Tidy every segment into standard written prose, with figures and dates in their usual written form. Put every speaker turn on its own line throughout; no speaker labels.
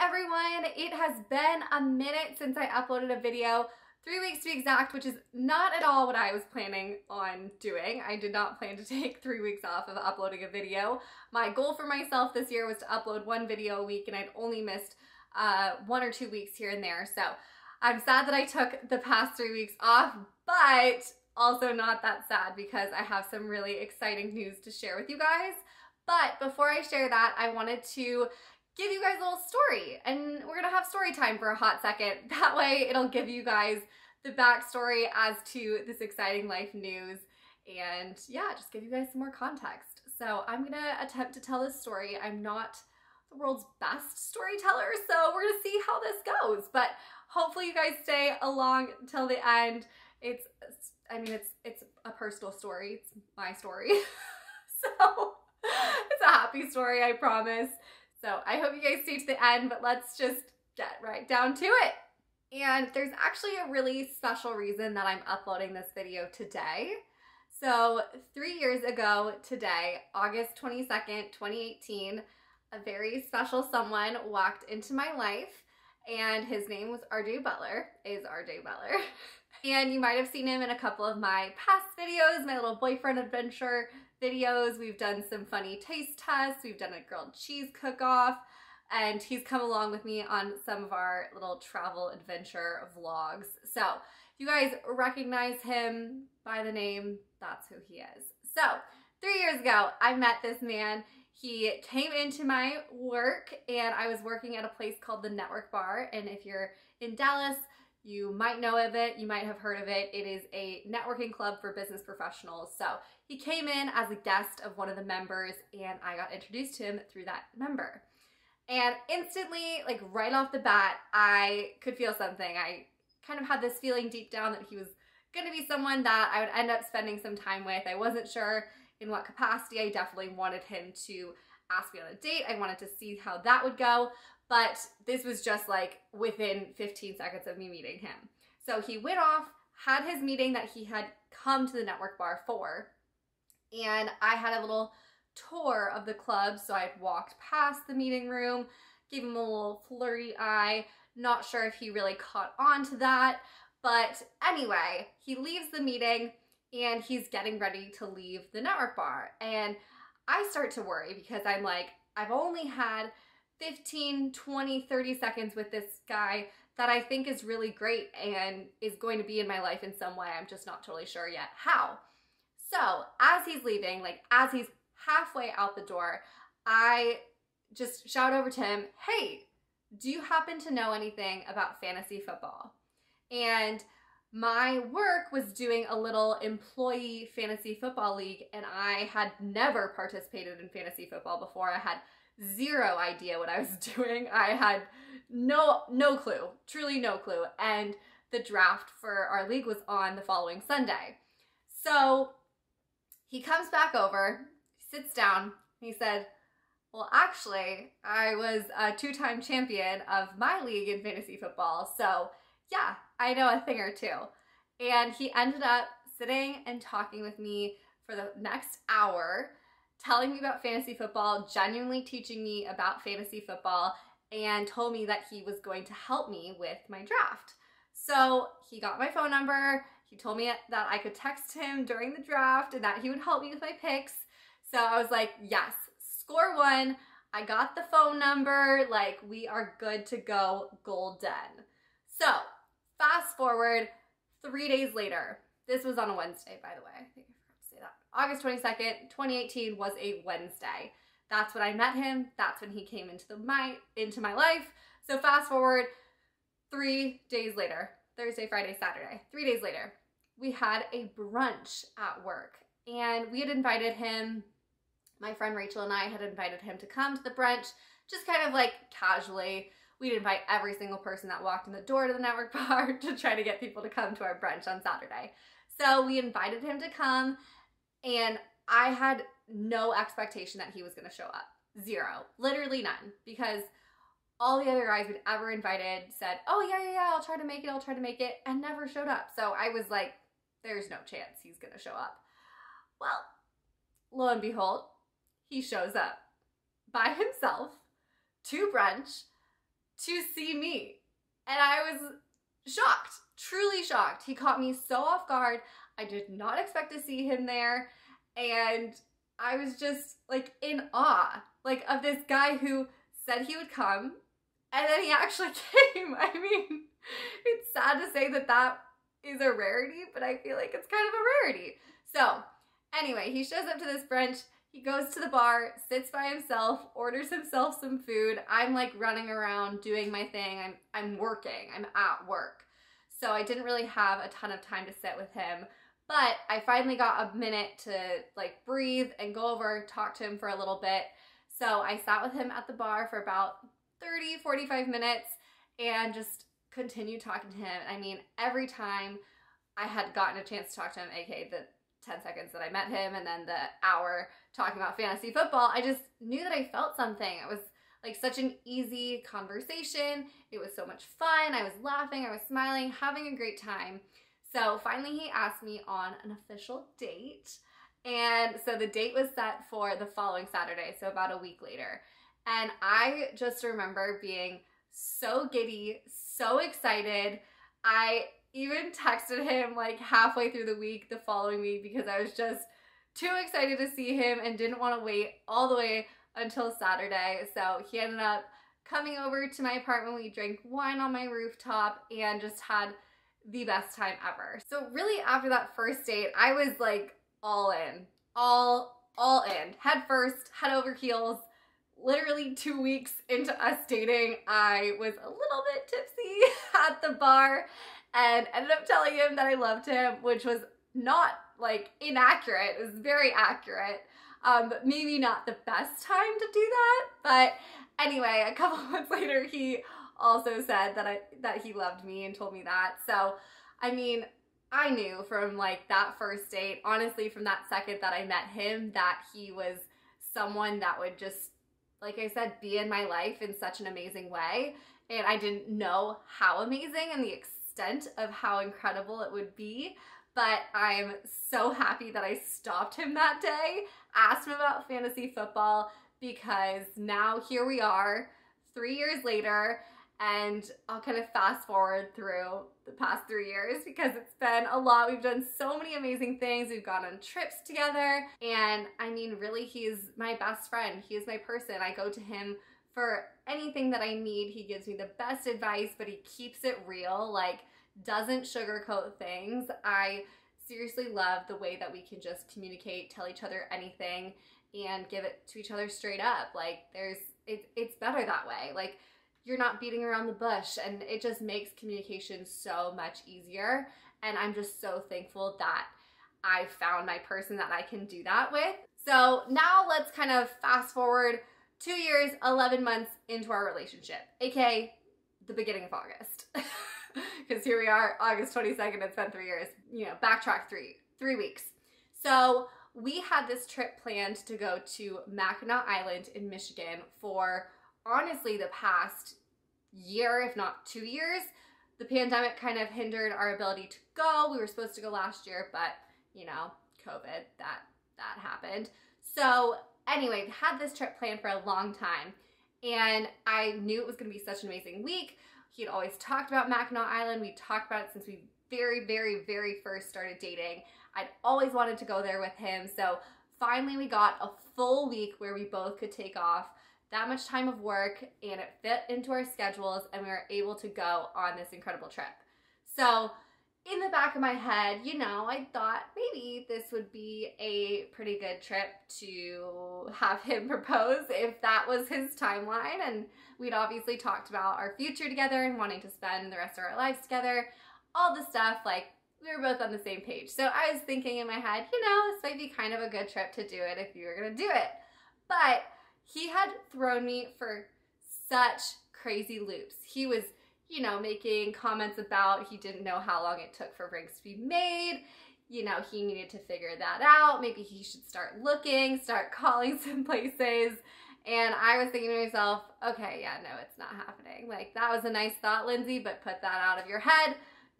everyone. It has been a minute since I uploaded a video, 3 weeks to be exact, which is not at all what I was planning on doing. I did not plan to take 3 weeks off of uploading a video. My goal for myself this year was to upload one video a week, and I'd only missed 1 or 2 weeks here and there. So I'm sad that I took the past 3 weeks off, but also not that sad because I have some really exciting news to share with you guys. But before I share that, I wanted to give you guys a little story, and we're gonna have story time for a hot second. That way it'll give you guys the backstory as to this exciting life news, and yeah, just give you guys some more context. So I'm gonna attempt to tell this story. I'm not the world's best storyteller, so we're gonna see how this goes, but hopefully you guys stay along till the end. It's a personal story. It's my story. So it's a happy story, I promise. So I hope you guys stay to the end, but let's just get right down to it. And there's actually a really special reason that I'm uploading this video today. So 3 years ago today, August 22nd, 2018, a very special someone walked into my life, and his name was RJ Butler, And you might have seen him in a couple of my past videos, my little boyfriend adventure videos. We've done some funny taste tests. We've done a grilled cheese cook-off, and he's come along with me on some of our little travel adventure vlogs. So if you guys recognize him by the name, that's who he is. So 3 years ago, I met this man. He came into my work, and I was working at a place called the Network Bar. And if you're in Dallas, you might know of it, you might have heard of it. It is a networking club for business professionals. So he came in as a guest of one of the members, and I got introduced to him through that member. And instantly, like right off the bat, I could feel something. I kind of had this feeling deep down that he was gonna be someone that I would end up spending some time with. I wasn't sure in what capacity. I definitely wanted him to ask me on a date. I wanted to see how that would go. But this was just like within 15 seconds of me meeting him. So he went off, had his meeting that he had come to the Network Bar for, and I had a little tour of the club. So I walked past the meeting room, gave him a little flirty eye, not sure if he really caught on to that. But anyway, he leaves the meeting and he's getting ready to leave the Network Bar. And I start to worry because I'm like, I've only had 15, 20, 30 seconds with this guy that I think is really great and is going to be in my life in some way. I'm just not totally sure yet how. So as he's leaving, like as he's halfway out the door, I just shout over to him, "Hey, do you happen to know anything about fantasy football?" And my work was doing a little employee fantasy football league, and I had never participated in fantasy football before. I had zero idea what I was doing. I had no clue, truly no clue. And the draft for our league was on the following Sunday. So he comes back over, sits down, he said, "Well, actually, I was a 2-time champion of my league in fantasy football. So yeah, I know a thing or two." And he ended up sitting and talking with me for the next hour, telling me about fantasy football, genuinely teaching me about fantasy football, and told me that he was going to help me with my draft. So he got my phone number. He told me that I could text him during the draft and that he would help me with my picks. So I was like, yes, score one. I got the phone number. Like, we are good to go, golden. So fast forward 3 days later. This was on a Wednesday, by the way. I think I forgot to say that. August 22nd, 2018 was a Wednesday. That's when I met him. That's when he came into my life. So fast forward 3 days later, Thursday, Friday, Saturday, 3 days later, we had a brunch at work, and we had invited him, my friend Rachel and I had invited him to come to the brunch, just kind of like casually. We'd invite every single person that walked in the door to the Network Bar to try to get people to come to our brunch on Saturday. So we invited him to come, and I had no expectation that he was going to show up. Zero. Literally none. Because all the other guys we'd ever invited said, "Oh, yeah, I'll try to make it," and never showed up. So I was like, there's no chance he's going to show up. Well, lo and behold, he shows up by himself to brunch to see me. And I was shocked, truly shocked. He caught me so off guard. I did not expect to see him there. And I was just like in awe, like of this guy who said he would come and then he actually came. I mean, it's sad to say that that is a rarity, but I feel like it's kind of a rarity. So anyway, he shows up to this brunch. He goes to the bar, sits by himself, orders himself some food. I'm like running around doing my thing. I'm working. I'm at work. So I didn't really have a ton of time to sit with him. But I finally got a minute to like breathe and go over, talk to him for a little bit. So I sat with him at the bar for about 30, 45 minutes and just continued talking to him. I mean, every time I had gotten a chance to talk to him, aka the 10 seconds that I met him and then the hour talking about fantasy football, I just knew that I felt something. It was like such an easy conversation. It was so much fun. I was laughing, I was smiling, having a great time. So finally he asked me on an official date. And so the date was set for the following Saturday, so about a week later. And I just remember being so giddy, so excited. I even texted him like halfway through the week, the following week, because I was just too excited to see him and didn't want to wait all the way until Saturday. So he ended up coming over to my apartment. We drank wine on my rooftop and just had the best time ever. So really after that first date, I was like all in, all in, head first, head over heels. Literally 2 weeks into us dating, I was a little bit tipsy at the bar and ended up telling him that I loved him, which was not like inaccurate. It was very accurate. Maybe not the best time to do that, but anyway, a couple months later, he also said that he loved me and told me that. So, I mean, I knew from like that first date, honestly, from that second that I met him, that he was someone that would just, like I said, be in my life in such an amazing way. And I didn't know how amazing and the extent of how incredible it would be. But I'm so happy that I stopped him that day, asked him about fantasy football, because now here we are 3 years later, and I'll kind of fast forward through the past 3 years because it's been a lot. We've done so many amazing things. We've gone on trips together, and I mean, really, he's my best friend. He is my person. I go to him for anything that I need. He gives me the best advice, but he keeps it real, like doesn't sugarcoat things. I seriously love the way that we can just communicate, tell each other anything, and give it to each other straight up. Like it's better that way. Like you're not beating around the bush, and it just makes communication so much easier. And I'm just so thankful that I found my person that I can do that with. So now let's kind of fast forward 2 years, 11 months into our relationship, aka the beginning of August. Because here we are, August 22nd, it's been 3 years. You know, backtrack three weeks. So we had this trip planned to go to Mackinac Island in Michigan for honestly the past year, if not 2 years. The pandemic kind of hindered our ability to go. We were supposed to go last year, but you know, COVID, that happened. So anyway, had this trip planned for a long time, and I knew it was gonna be such an amazing week. He'd always talked about Mackinac Island. We talked about it since we very first started dating. I'd always wanted to go there with him. So finally we got a full week where we both could take off that much time of work, and it fit into our schedules, and we were able to go on this incredible trip. So in the back of my head, you know, I thought maybe this would be a pretty good trip to have him propose if that was his timeline. And we'd obviously talked about our future together and wanting to spend the rest of our lives together, all the stuff, like we were both on the same page. So I was thinking in my head, you know, this might be kind of a good trip to do it if you were gonna do it. But he had thrown me for such crazy loops. He was, you know, making comments about he didn't know how long it took for rings to be made. You know, he needed to figure that out. Maybe he should start looking, start calling some places. And I was thinking to myself, okay, yeah, no, it's not happening. Like, that was a nice thought, Lindsay, but put that out of your head.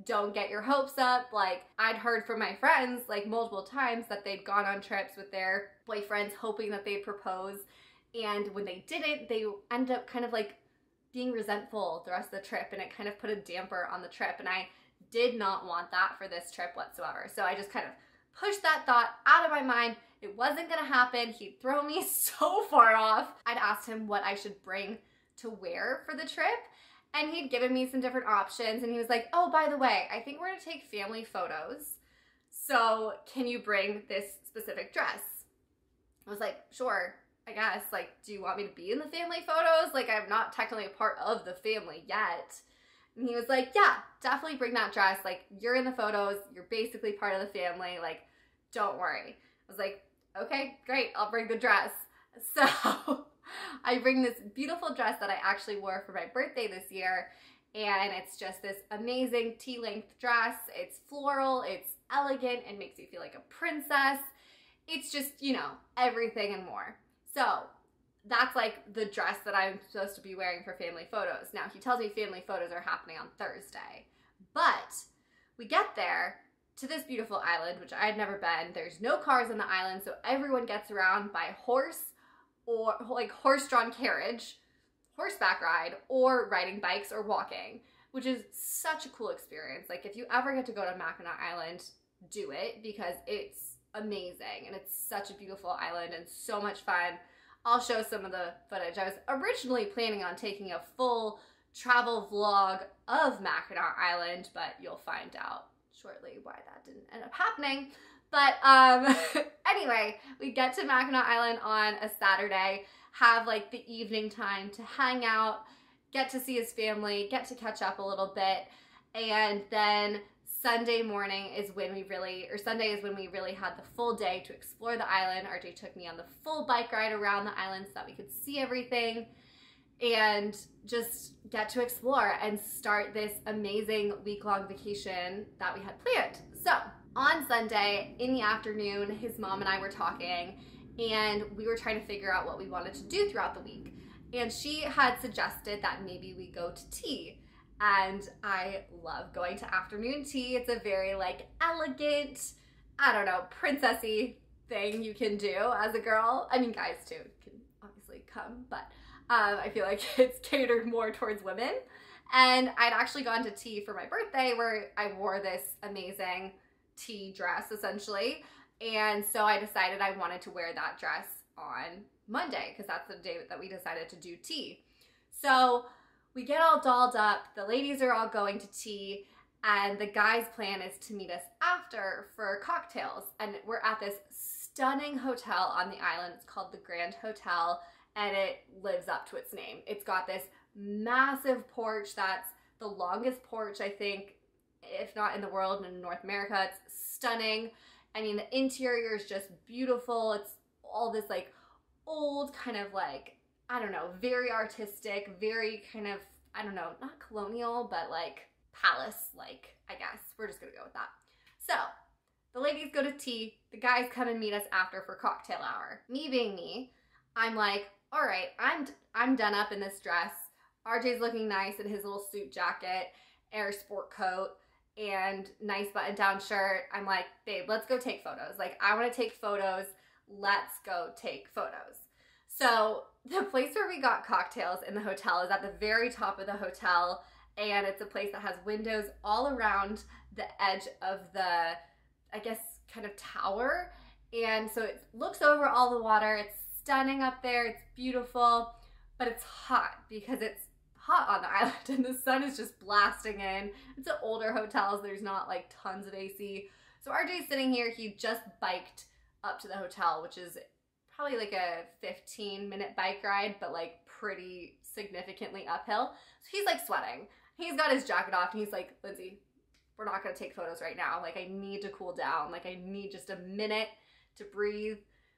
Don't get your hopes up. Like, I'd heard from my friends, like, multiple times that they'd gone on trips with their boyfriends hoping that they'd propose. And when they didn't, they ended up kind of, like, being resentful the rest of the trip, and it kind of put a damper on the trip, and I did not want that for this trip whatsoever. So I just kind of pushed that thought out of my mind. It wasn't gonna happen. He'd throw me so far off. I'd asked him what I should bring to wear for the trip, and he'd given me some different options, and he was like, oh, by the way, I think we're gonna take family photos, so can you bring this specific dress? I was like, sure, I guess. Like, do you want me to be in the family photos? Like, I'm not technically a part of the family yet. And he was like, yeah, definitely bring that dress. Like, you're in the photos. You're basically part of the family. Like, don't worry. I was like, okay, great. I'll bring the dress. So I bring this beautiful dress that I actually wore for my birthday this year. And it's just this amazing T-length dress. It's floral. It's elegant. It makes you feel like a princess. It's just, you know, everything and more. So that's like the dress that I'm supposed to be wearing for family photos. Now, he tells me family photos are happening on Thursday, but we get there to this beautiful island, which I had never been. There's no cars on the island, so everyone gets around by horse or like horse-drawn carriage, horseback ride, or riding bikes or walking, which is such a cool experience. Like, if you ever get to go to Mackinac Island, do it, because it's amazing and it's such a beautiful island and so much fun. I'll show some of the footage. I was originally planning on taking a full travel vlog of Mackinac Island, but you'll find out shortly why that didn't end up happening. But anyway, we get to Mackinac Island on a Saturday, have like the evening time to hang out, get to see his family, get to catch up a little bit, and then Sunday is when we really had the full day to explore the island. RJ took me on the full bike ride around the island so that we could see everything and just get to explore and start this amazing week-long vacation that we had planned. So on Sunday in the afternoon, his mom and I were talking, and we were trying to figure out what we wanted to do throughout the week. And she had suggested that maybe we go to tea. And I love going to afternoon tea. It's a very like elegant, I don't know, princessy thing you can do as a girl. I mean, guys too can obviously come, but I feel like it's catered more towards women. And I'd actually gone to tea for my birthday where I wore this amazing tea dress essentially. And so I decided I wanted to wear that dress on Monday because that's the day that we decided to do tea. So we get all dolled up, the ladies are all going to tea, and the guys' plan is to meet us after for cocktails. And we're at this stunning hotel on the island. It's called the Grand Hotel, and it lives up to its name. It's got this massive porch that's the longest porch, I think, if not in the world, in North America. It's stunning. I mean, the interior is just beautiful. It's all this like old kind of like, I don't know, very artistic, very kind of, I don't know, not colonial, but like palace-like, I guess. We're just gonna go with that. So the ladies go to tea, the guys come and meet us after for cocktail hour. Me being me, I'm like, all right, I'm done up in this dress. RJ's looking nice in his little suit jacket, air sport coat, and nice button-down shirt. I'm like, babe, let's go take photos. Like, I wanna take photos. Let's go take photos. So the place where we got cocktails in the hotel is at the very top of the hotel, and it's a place that has windows all around the edge of the, I guess, kind of tower. And so it looks over all the water. It's stunning up there. It's beautiful, but it's hot because it's hot on the island and the sun is just blasting in. It's an older hotel, so there's not like tons of AC. So RJ's sitting here. He just biked up to the hotel, which is probably like a 15-minute bike ride, but like pretty significantly uphill. So he's like sweating. He's got his jacket off and he's like, Lindsay, we're not gonna take photos right now. Like, I need to cool down. Like, I need just a minute to breathe.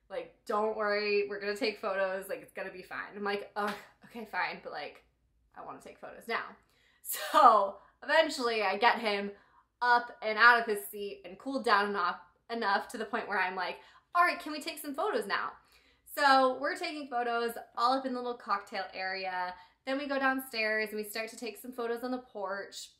Like, don't worry, we're gonna take photos. Like, it's gonna be fine. I'm like, oh, okay, fine, but like, I wanna take photos now. So eventually I get him up and out of his seat and cooled down enough to the point where I'm like, all right, can we take some photos now? So we're taking photos all up in the little cocktail area. Then we go downstairs and we start to take some photos on the porch.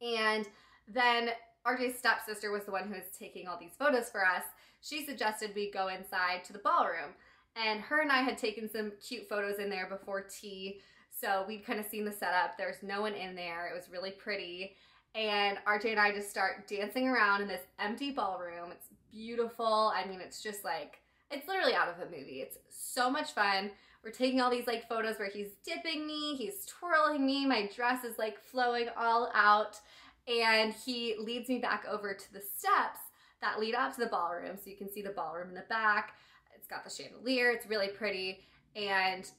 And then RJ's stepsister was the one who was taking all these photos for us. She suggested we go inside to the ballroom. And her and I had taken some cute photos in there before tea. So we'd kind of seen the setup. There's no one in there. It was really pretty. And RJ and I just start dancing around in this empty ballroom. It's beautiful. I mean, it's just like, it's literally out of a movie. It's so much fun. We're taking all these like photos where he's dipping me, he's twirling me, my dress is like flowing all out, and he leads me back over to the steps that lead up to the ballroom. So you can see the ballroom in the back. It's got the chandelier, it's really pretty. And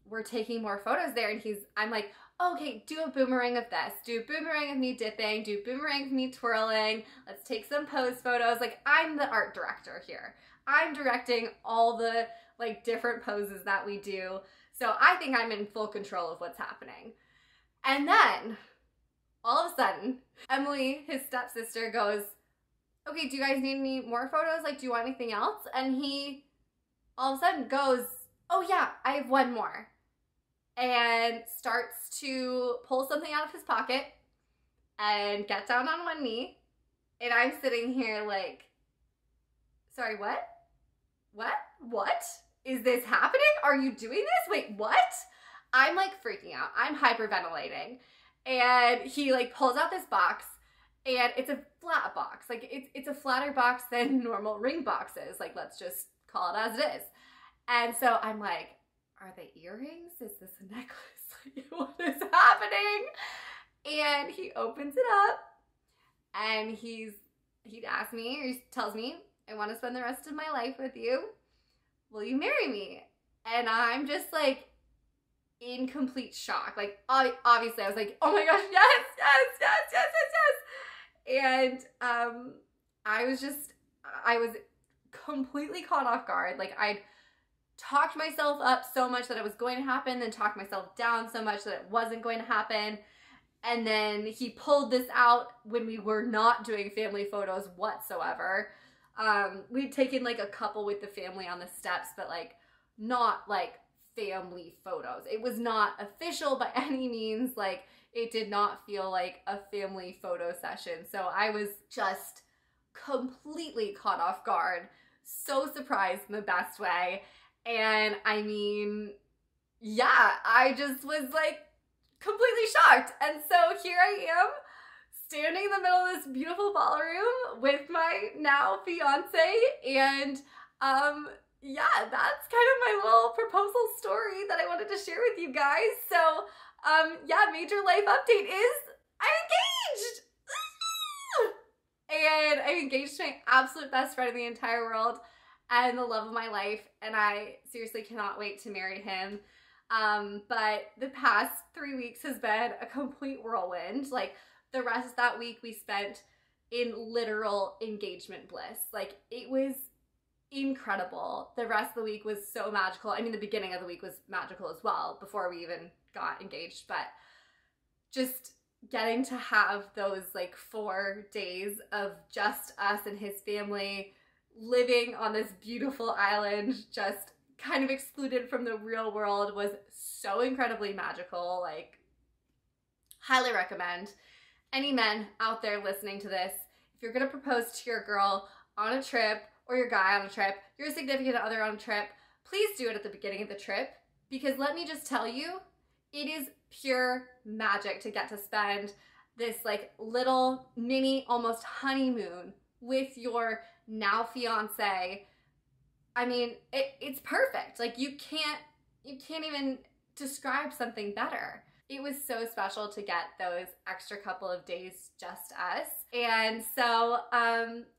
we're taking more photos there, and I'm like, okay, do a boomerang of this, do a boomerang of me dipping, do a boomerang of me twirling, let's take some pose photos. Like, I'm the art director here. I'm directing all the like different poses that we do. So I think I'm in full control of what's happening. And then all of a sudden, Emily, his stepsister, goes, okay, do you guys need any more photos? Like, do you want anything else? And he all of a sudden goes, oh yeah, I have one more. And starts to pull something out of his pocket and get down on one knee. And I'm sitting here like, sorry, what? What? Is this happening? Are you doing this? Wait, what? I'm like freaking out. I'm hyperventilating. And he like pulls out this box, and it's a flat box. Like it's a flatter box than normal ring boxes. Like, let's just call it as it is. And so I'm like, are they earrings? Is this a necklace? Like, what is happening? And he opens it up, and he'd ask me, or he tells me, I want to spend the rest of my life with you. Will you marry me? And I'm just like in complete shock. Like, obviously I was like, oh my gosh, yes. And I was completely caught off guard. Like, I'd talked myself up so much that it was going to happen, then talked myself down so much that it wasn't going to happen. And then he pulled this out when we were not doing family photos whatsoever. We'd taken like a couple with the family on the steps, but like not like family photos. It was not official by any means. Like, it did not feel like a family photo session. So I was just completely caught off guard, so surprised in the best way. And I mean, yeah, I just was like completely shocked. And so here I am, standing in the middle of this beautiful ballroom with my now fiance, and yeah, that's kind of my little proposal story that I wanted to share with you guys. So yeah, major life update is I'm engaged! And I'm engaged to my absolute best friend in the entire world and the love of my life, and I seriously cannot wait to marry him. But the past 3 weeks has been a complete whirlwind. Like, the rest of that week we spent in literal engagement bliss. Like, it was incredible. The rest of the week was so magical. I mean, the beginning of the week was magical as well before we even got engaged, but just getting to have those like 4 days of just us and his family living on this beautiful island, just kind of excluded from the real world, was so incredibly magical. Like, highly recommend. Any men out there listening to this, if you're gonna propose to your girl on a trip, or your guy on a trip, your significant other on a trip, please do it at the beginning of the trip, because let me just tell you, it is pure magic to get to spend this like little mini, almost honeymoon with your now fiance. I mean, it's perfect. Like, you can't even describe something better. It was so special to get those extra couple of days just us. And so,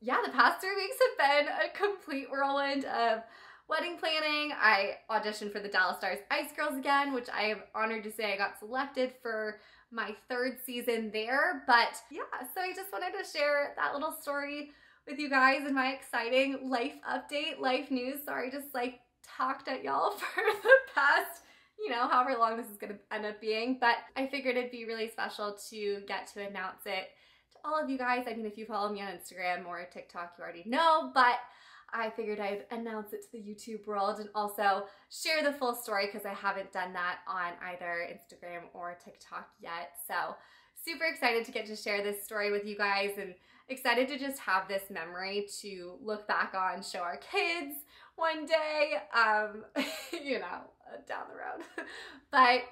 yeah, the past 3 weeks have been a complete whirlwind of wedding planning. I auditioned for the Dallas Stars Ice Girls again, which I am honored to say I got selected for my 3rd season there. But yeah, so I just wanted to share that little story with you guys and my exciting life update, life news. Sorry, just like talked at y'all for the past, you know, however long this is gonna end up being, but I figured it'd be really special to get to announce it to all of you guys. I mean, if you follow me on Instagram or TikTok, you already know, but I figured I'd announce it to the YouTube world and also share the full story, because I haven't done that on either Instagram or TikTok yet. So super excited to get to share this story with you guys, and excited to just have this memory to look back on, show our kids one day, you know, down the road. But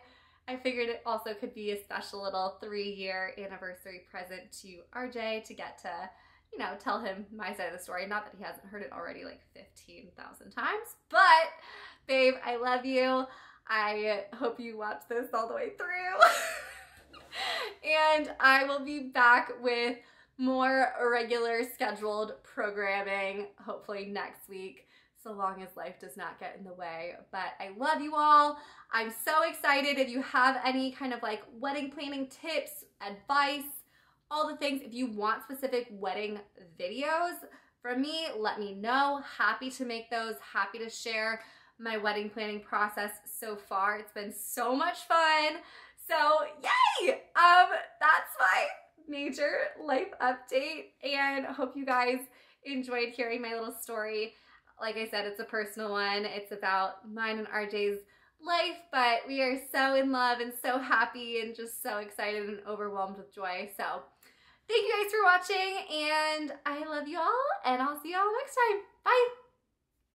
I figured it also could be a special little 3-year anniversary present to RJ to get to, you know, tell him my side of the story. Not that he hasn't heard it already like 15,000 times, but babe, I love you. I hope you watch this all the way through. And I will be back with more regular scheduled programming, hopefully next week, so long as life does not get in the way. But I love you all. I'm so excited. If you have any kind of like wedding planning tips, advice, all the things, if you want specific wedding videos from me, let me know. Happy to make those, happy to share my wedding planning process so far. It's been so much fun. So yay! That's my major life update, and hope you guys enjoyed hearing my little story. Like I said, it's a personal one. It's about mine and RJ's life, but we are so in love and so happy and just so excited and overwhelmed with joy. So thank you guys for watching, and I love you all, and I'll see you all next time. Bye!